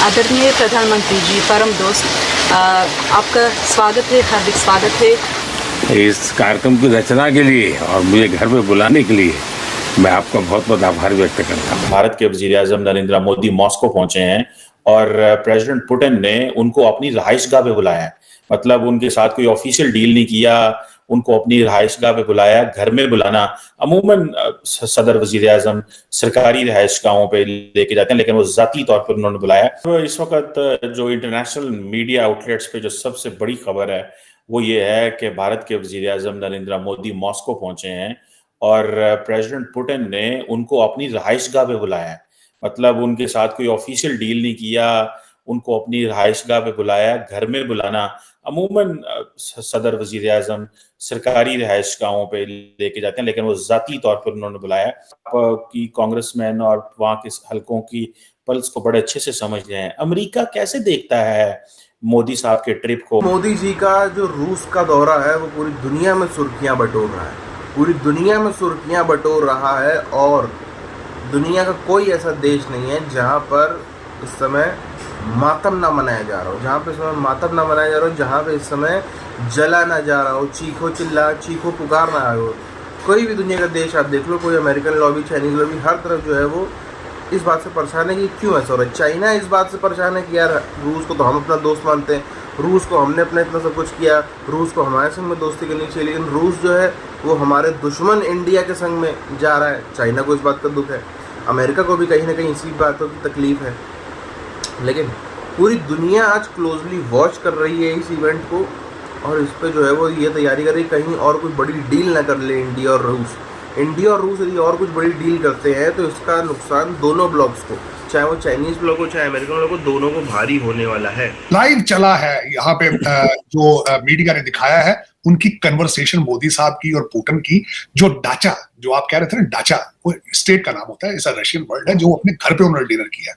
आदरणीय प्रधानमंत्री जी, परम दोस्त, आपका स्वागत है, हार्दिक स्वागत है इस कार्यक्रम की रचना के लिए और मुझे घर पे बुलाने के लिए। मैं आपका बहुत बहुत आभार व्यक्त करता हूँ। भारत के वज़ीर-ए-आज़म नरेंद्र मोदी मॉस्को पहुंचे हैं और प्रेसिडेंट पुतिन ने उनको अपनी रहायशगाह पे बुलाया है। मतलब उनके साथ कोई ऑफिशियल डील नहीं किया, उनको अपनी रहायशगाह पे बुलाया। घर में बुलाना अमूमन सदर वज़ीर-ए-आज़म सरकारी रहायशगाहों पे लेके जाते हैं, लेकिन वो ज़ाती तौर पर उन्होंने बुलाया। तो इस वक्त जो इंटरनेशनल मीडिया आउटलेट्स पे जो सबसे बड़ी खबर है वो ये है कि भारत के वज़ीर-ए-आज़म नरेंद्र मोदी मॉस्को पहुंचे हैं और प्रेसिडेंट पुतिन ने उनको अपनी रहायशगाह पे बुलाया है। मतलब उनके साथ कोई ऑफिशियल डील नहीं किया, उनको अपनी रहायशगाह पे बुलाया। घर में बुलाना अमूमन सदर वज़ीर-ए-आज़म सरकारी रहायशगाहों पे लेके जाते हैं, लेकिन वो ज़ाती तौर पर उन्होंने बुलाया। की कांग्रेसमैन और वहाँ के हलकों की पल्स को बड़े अच्छे से समझ रहे हैं। अमेरिका कैसे देखता है मोदी साहब के ट्रिप को? मोदी जी का जो रूस का दौरा है वो पूरी दुनिया में सुर्खियां बटोर रहा है, पूरी दुनिया में सुर्खियां बटोर रहा है। और दुनिया का कोई ऐसा देश नहीं है जहां पर इस समय मातम ना मनाया जा रहा हो, जहां पे इस समय मातम ना मनाया जा रहा हो, जहां पे इस समय जला ना जा रहा हो, चीखो पुकार ना आया हो। कोई भी दुनिया का देश आप देख लो, कोई अमेरिकन लॉबी, चाइनीज लॉबी, हर तरफ जो है वो इस बात से परेशान है कि क्यों ऐसा हो रहा है। चाइना इस बात से परेशान है कि यार रूस को तो हम अपना दोस्त मानते हैं, रूस को हमने अपना इतना सब कुछ किया, रूस को हमारे संग में दोस्ती करनी चाहिए, लेकिन रूस जो है वो हमारे दुश्मन इंडिया के संग में जा रहा है। चाइना को इस बात का दुख है, अमेरिका को भी कहीं ना कहीं इसी बातों की तकलीफ है। लेकिन पूरी दुनिया आज क्लोजली वॉच कर रही है इस इवेंट को, और इस पर जो है वो ये तैयारी कर रही है कहीं और कोई बड़ी डील ना कर ले इंडिया और रूस। इंडिया और रूस यदि और कुछ बड़ी डील करते हैं तो इसका नुकसान दोनों ब्लॉक्स को, चाहे वो चाइनीज ब्लॉक हो चाहे अमेरिकन ब्लॉक हो, दोनों को भारी होने वाला है। लाइव चला है यहाँ पे जो मीडिया ने दिखाया है उनकी कन्वर्सेशन मोदी साहब की और पुतिन की। जो डाचा, जो आप कह रहे थे ना, डाचा वो स्टेट का नाम होता है, इस रशियन वर्ड है, जो अपने घर पे उन्होंने डिनर किया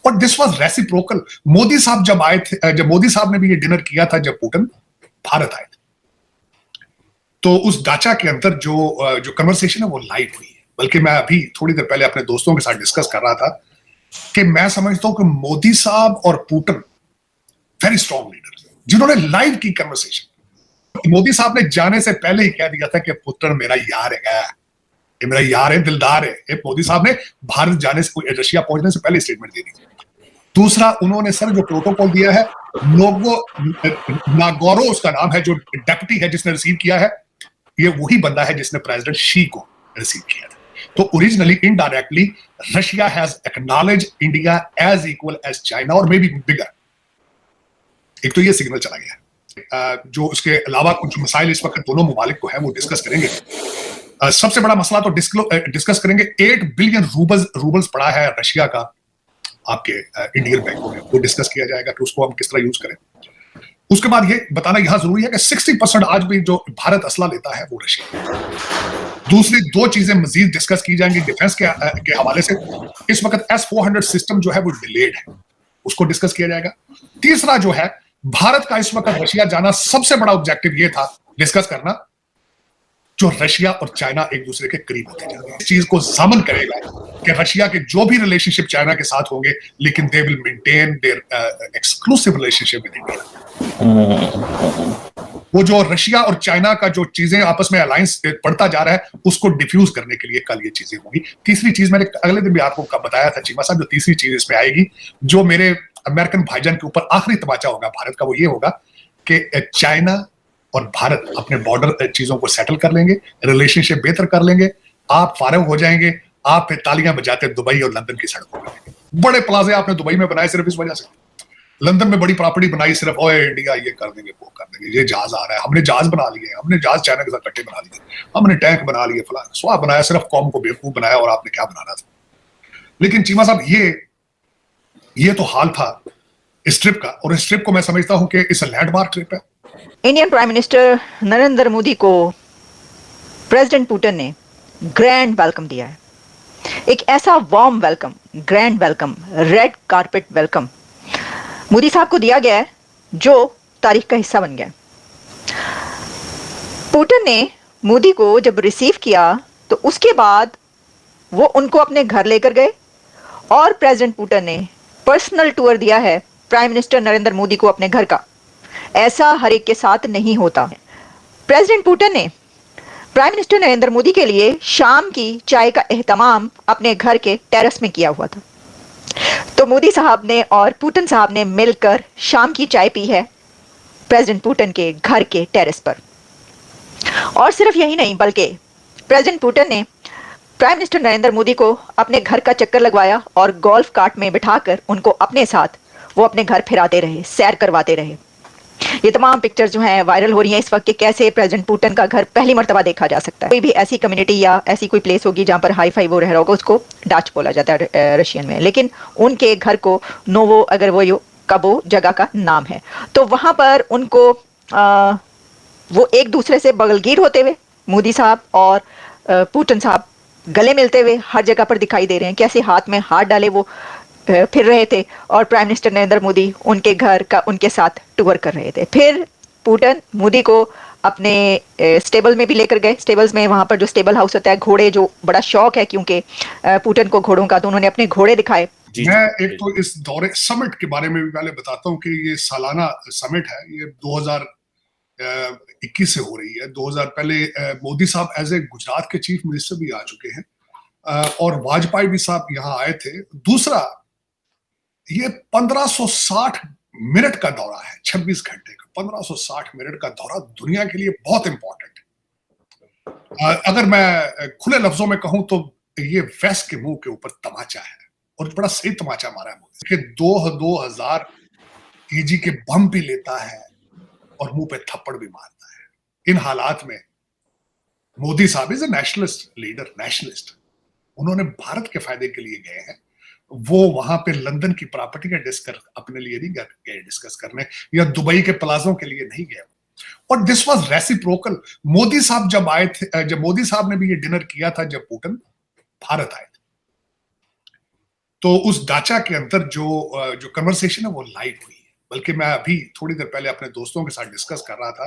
और दिस वाज रेसिप्रोकल। मोदी साहब जब आए थे, जब मोदी साहब ने भी ये डिनर किया था जब पुतिन भारत आए थे, तो उस डाचा के अंदर जो कन्वर्सेशन है वो लाइव हुई है। बल्कि मैं अभी थोड़ी देर पहले अपने दोस्तों के साथ डिस्कस कर रहा था कि मैं समझता हूं कि मोदी साहब और पुतिन वेरी स्ट्रॉन्ग लीडर जिन्होंने लाइव की कन्वर्सेशन। मोदी साहब ने जाने से पहले ही कह दिया था कि पुतिन मेरा यार है, ये मेरा यार है, दिलदार है। मोदी साहब ने भारत जाने से, रशिया पहुंचने से पहले स्टेटमेंट दे दी थी। दूसरा, उन्होंने सर जो प्रोटोकॉल दिया है, नागोरो उसका नाम है, जो डेप्यूटी है जिसने रिसीव किया है, ये वही बंदा है जिसने प्रेसिडेंट शी को रिसीव किया था। तो originally indirectly Russia has acknowledge India as equal as China और मे बी बिगर। एक तो ये सिग्नल चला गया है। जो उसके अलावा कुछ मसाइल इस वक्त दोनों ममालिक को है वो डिस्कस करेंगे। सबसे बड़ा मसला तो डिस्कस करेंगे, 8 बिलियन रूबल्स पड़ा है रशिया का आपके इंडियन बैंकों में, वो डिस्कस किया जाएगा कि उसको हम किस तरह यूज करें। उसके बाद ये बताना यहां जरूरी है कि 60% आज भी जो भारत असला लेता है वो रशिया। दूसरी दो चीजें मजीद डिस्कस की जाएंगी डिफेंस के हवाले से। इस वक्त S-400 सिस्टम जो है वो डिलेड है, उसको डिस्कस किया जाएगा। तीसरा जो है, भारत का इस वक्त रशिया जाना सबसे बड़ा ऑब्जेक्टिव ये था डिस्कस करना, जो रशिया और चाइना एक दूसरे के करीब होते जा रहे हैं। इस चीज को जामन करेगा कि रशिया के जो भी रिलेशनशिप चाइना के साथ होंगे, लेकिन they will maintain their exclusive relationship with India. वो जो रशिया और चाइना का जो चीजें आपस में अलायंस बढ़ता जा रहा है, उसको डिफ्यूज करने के लिए कल ये चीजें होंगी। तीसरी चीज मैंने अगले दिन भी आपको बताया था चीमा साहब, जो तीसरी चीज इसमें आएगी, जो मेरे अमेरिकन भाईजान के ऊपर आखिरी तमाचा होगा भारत का, वो ये होगा कि चाइना और भारत अपने बॉर्डर चीजों को सेटल कर लेंगे, रिलेशनशिप बेहतर कर लेंगे, आप फारग हो जाएंगे, आप फिर तालियां बजाते दुबई और लंदन की सड़कों पर। बड़े प्लाजे आपने दुबई में बनाए सिर्फ इस वजह से, लंदन में बड़ी प्रॉपर्टी बनाई सिर्फ, ओए इंडिया ये कर देंगे वो कर देंगे, ये जहाज आ रहा है, हमने जहाज बना लिए, हमने जहाज चाइना के साथ इकट्ठे बना लिए, हमने टैंक बना लिए, फला स्वाब बनाया, सिर्फ कौम को बेवकूफ बनाया और आपने क्या बनाना था। लेकिन चीमा साहब ये तो हाल था इस ट्रिप का, और इस ट्रिप को मैं समझता हूं कि इस लैंडमार्क ट्रिप है। Indian prime minister Narendra Modi को प्रेसिडेंट पुतिन ने ग्रैंड वेलकम दिया है। एक ऐसा warm welcome, grand welcome, red carpet welcome Modi साहब को दिया गया है जो तारीख का हिस्सा बन गया। पुतिन ने मोदी को जब रिसीव किया तो उसके बाद वो उनको अपने घर लेकर गए और प्रेसिडेंट पुतिन ने पर्सनल टूर दिया है प्राइम मिनिस्टर नरेंद्र मोदी को अपने घर का। ऐसा हर एक के साथ नहीं होता। प्रेसिडेंट पुतिन ने प्राइम मिनिस्टर नरेंद्र मोदी के लिए शाम की चाय का एहतमाम अपने घर के टेरेस में किया हुआ था। तो मोदी साहब ने और पुतिन साहब ने मिलकर शाम की चाय पी है प्रेसिडेंट पुतिन के घर के टेरेस पर। और सिर्फ यही नहीं, बल्कि प्रेसिडेंट पुतिन ने प्राइम मिनिस्टर नरेंद्र मोदी को अपने घर का चक्कर लगवाया और गोल्फ कार्ट में बिठाकर उनको अपने साथ वो अपने घर फिराते रहे, सैर करवाते रहे। ये तमाम पिक्चर्स जो हैं वायरल हो रही हैं इस वक्त कि कैसे प्रेसिडेंट पुतिन का घर पहली मर्तबा देखा जा सकता है। कोई भी ऐसी कम्युनिटी या ऐसी कोई प्लेस होगी जहां पर हाई फाई वो रह रहा होगा, उसको डाच बोला जाता है रशियन में, लेकिन उनके घर को नोवो अगर वो कबो जगह का नाम है। तो वहां पर उनको वो एक दूसरे से बगलगीर होते हुए मोदी साहब और पुतिन साहब गले मिलते हुए हर जगह पर दिखाई दे रहे हैं। कैसे हाथ में हाथ डाले वो फिर रहे थे और प्राइम मिनिस्टर नरेंद्र मोदी उनके घर का उनके साथ टूर कर रहे थे। फिर पुतिन मोदी को अपने स्टेबल में भी लेकर गए। स्टेबल्स में वहां पर जो स्टेबल हाउस होता है, घोड़े, जो बड़ा शौक है क्योंकि पुतिन को घोड़ों का, तो उन्होंने अपने घोड़े दिखाए। मैं एक तो इस दौरे समिट के बारे में भी पहले बताता हूँ कि ये सालाना समिट है, ये 2021 से हो रही है। 2000 पहले मोदी साहब एज ए गुजरात के चीफ मिनिस्टर भी आ चुके हैं और वाजपेयी भी साहब यहाँ आए थे। दूसरा, ये 1560 मिनट का दौरा है, 26 घंटे का 1560 मिनट का दौरा दुनिया के लिए बहुत इंपॉर्टेंट है। अगर मैं खुले लफ्जों में कहूं तो ये वेस्ट के मुंह के ऊपर तमाचा है, और बड़ा सही तमाचा मारा है मोदी के। 2000 केजी के बम भी लेता है और मुंह पे थप्पड़ भी मारता है। इन हालात में मोदी साहब is a nationalist leader, nationalist. उन्होंने भारत के फायदे के लिए गए हैं। वो वहां पे लंदन की प्रॉपर्टी का डिस्कस अपने लिए नहीं गए डिस्कस करने, या दुबई के प्लाजों के लिए नहीं गए। और दिस वाज रेसिप्रोकल। मोदी साहब जब आए थे, जब मोदी साहब ने भी ये डिनर किया था जब पुतिन भारत आए थे, तो उस ढांचा के अंदर जो कन्वर्सेशन है वो लाइट हुई है। बल्कि मैं अभी थोड़ी देर पहले अपने दोस्तों के साथ डिस्कस कर रहा था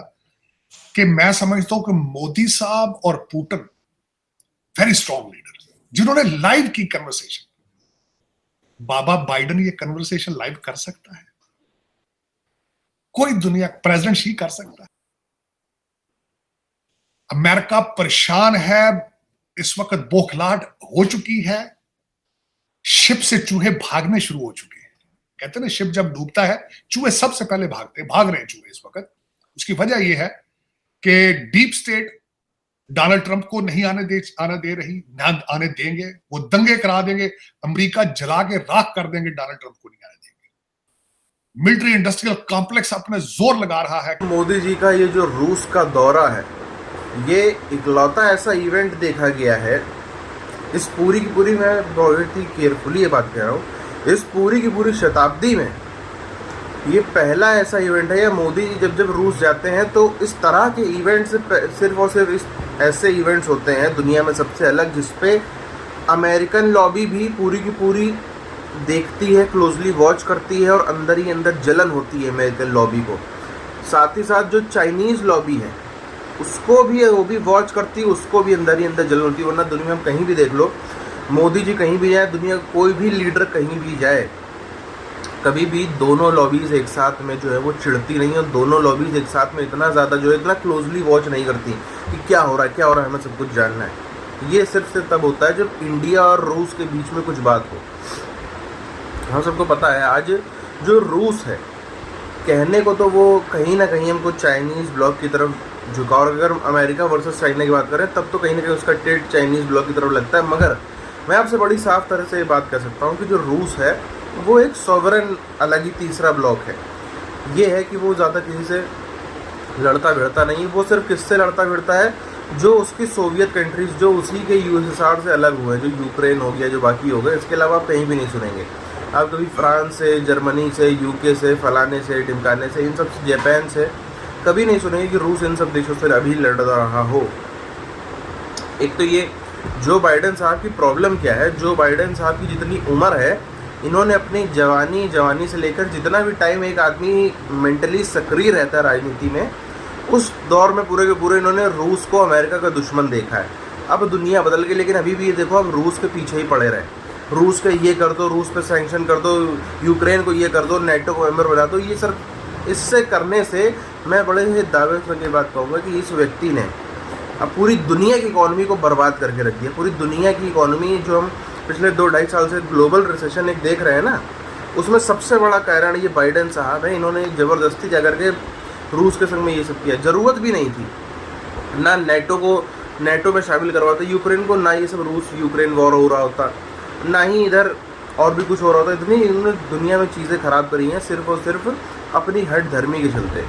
कि मैं समझता हूं कि मोदी साहब और पुतिन वेरी स्ट्रॉन्ग लीडर, जिन्होंने लाइव की कन्वर्सेशन। बाबा बाइडेन ये कन्वर्सेशन लाइव कर सकता है? कोई दुनिया प्रेसिडेंट ही कर सकता है। अमेरिका परेशान है इस वक्त, बौखलाहट हो चुकी है, शिप से चूहे भागने शुरू हो चुके हैं। कहते हैं ना, शिप जब डूबता है चूहे सबसे पहले भाग रहे हैं चूहे इस वक्त। उसकी वजह यह है कि डीप स्टेट डोनाल्ड ट्रंप को नहीं आने दे रही, ना आने देंगे। वो दंगे करा देंगे, अमेरिका जला के राख कर देंगे, डोनाल्ड ट्रंप को नहीं आने देंगे। मिलिट्री इंडस्ट्रियल कॉम्प्लेक्स अपने जोर लगा रहा है। मोदी जी का ये जो रूस का दौरा है, ये इकलौता ऐसा इवेंट देखा गया है इस पूरी की पूरी, मैं बहुत ही केयरफुली ये बात कह रहा हूँ, इस पूरी की पूरी शताब्दी में ये पहला ऐसा इवेंट है। या मोदी जी जब रूस जाते हैं तो इस तरह के इवेंट्स सिर्फ और सिर्फ ऐसे इवेंट्स होते हैं दुनिया में सबसे अलग, जिसपे अमेरिकन लॉबी भी पूरी की पूरी देखती है, क्लोजली वॉच करती है, और अंदर ही अंदर जलन होती है अमेरिकन लॉबी को। साथ ही साथ जो चाइनीज़ लॉबी है उसको भी वो भी वॉच करती है, उसको भी अंदर ही अंदर जलन होती है। वरना दुनिया में कहीं भी देख लो, मोदी जी कहीं भी जाए, दुनिया का कोई भी लीडर कहीं भी जाए, कभी भी दोनों लॉबीज़ एक साथ में जो है वो चिढ़ती नहीं है, और दोनों लॉबीज़ एक साथ में इतना ज़्यादा जो है इतना क्लोजली वॉच नहीं करती कि क्या हो रहा है, हमें सब कुछ जानना है। ये सिर्फ से तब होता है जब इंडिया और रूस के बीच में कुछ बात हो। हम सबको पता है आज जो रूस है, कहने को तो वो कहीं ना कहीं हमको चाइनीज़ ब्लॉक की तरफ झुका, और अगर अमेरिका वर्सेस चाइना की बात करें तब तो कहीं ना कहीं उसका टिल्ट चाइनीज़ ब्लॉक की तरफ लगता है। मगर मैं आपसे बड़ी साफ तरह से ये बात कह सकता हूँ कि जो रूस है वो एक सॉवरेन अलग ही तीसरा ब्लॉक है। ये है कि वो ज़्यादा किसी से लड़ता भिड़ता नहीं, वो सिर्फ किससे लड़ता भिड़ता है, जो उसकी सोवियत कंट्रीज़ जो उसी के यूएसएसआर से अलग हुए हैं, जो यूक्रेन हो गया, जो बाकी हो गए। इसके अलावा आप कहीं भी नहीं सुनेंगे। आप कभी फ्रांस से, जर्मनी से, यूके से, फलाने से, टिमकाने से, इन सब जापान से कभी नहीं सुनेंगे कि रूस इन सब देशों से अभी लड़ रहा हो। एक तो ये जो बाइडेन साहब की प्रॉब्लम क्या है, जो बाइडेन साहब की जितनी उम्र है, इन्होंने अपनी जवानी से लेकर जितना भी टाइम एक आदमी मेंटली सक्रिय रहता है राजनीति में, उस दौर में पूरे के पूरे इन्होंने रूस को अमेरिका का दुश्मन देखा है। अब दुनिया बदल गई, लेकिन अभी भी ये देखो, अब रूस के पीछे ही पड़े रहे। रूस के ये कर दो, रूस पे सैंक्शन कर दो, यूक्रेन को ये कर दो, नेटो को मेंबर बना दो। ये सर इससे करने से मैं बड़े ही दावे की बात कहूँगा कि इस व्यक्ति ने अब पूरी दुनिया की इकॉनमी को बर्बाद करके रख दिया। पूरी दुनिया की इकॉनमी जो हम पिछले 2-2.5 साल से ग्लोबल रिसेशन एक देख रहे हैं ना, उसमें सबसे बड़ा कारण ये बाइडेन साहब है। इन्होंने ज़बरदस्ती जा करके रूस के संग में ये सब किया। ज़रूरत भी नहीं थी, ना नेटो में शामिल करवाते यूक्रेन को, ना ये सब रूस यूक्रेन वॉर हो रहा होता, ना ही इधर और भी कुछ हो रहा होता। इतनी इन्होंने दुनिया में चीज़ें ख़राब करी हैं सिर्फ और सिर्फ अपनी हट धर्मी के चलते।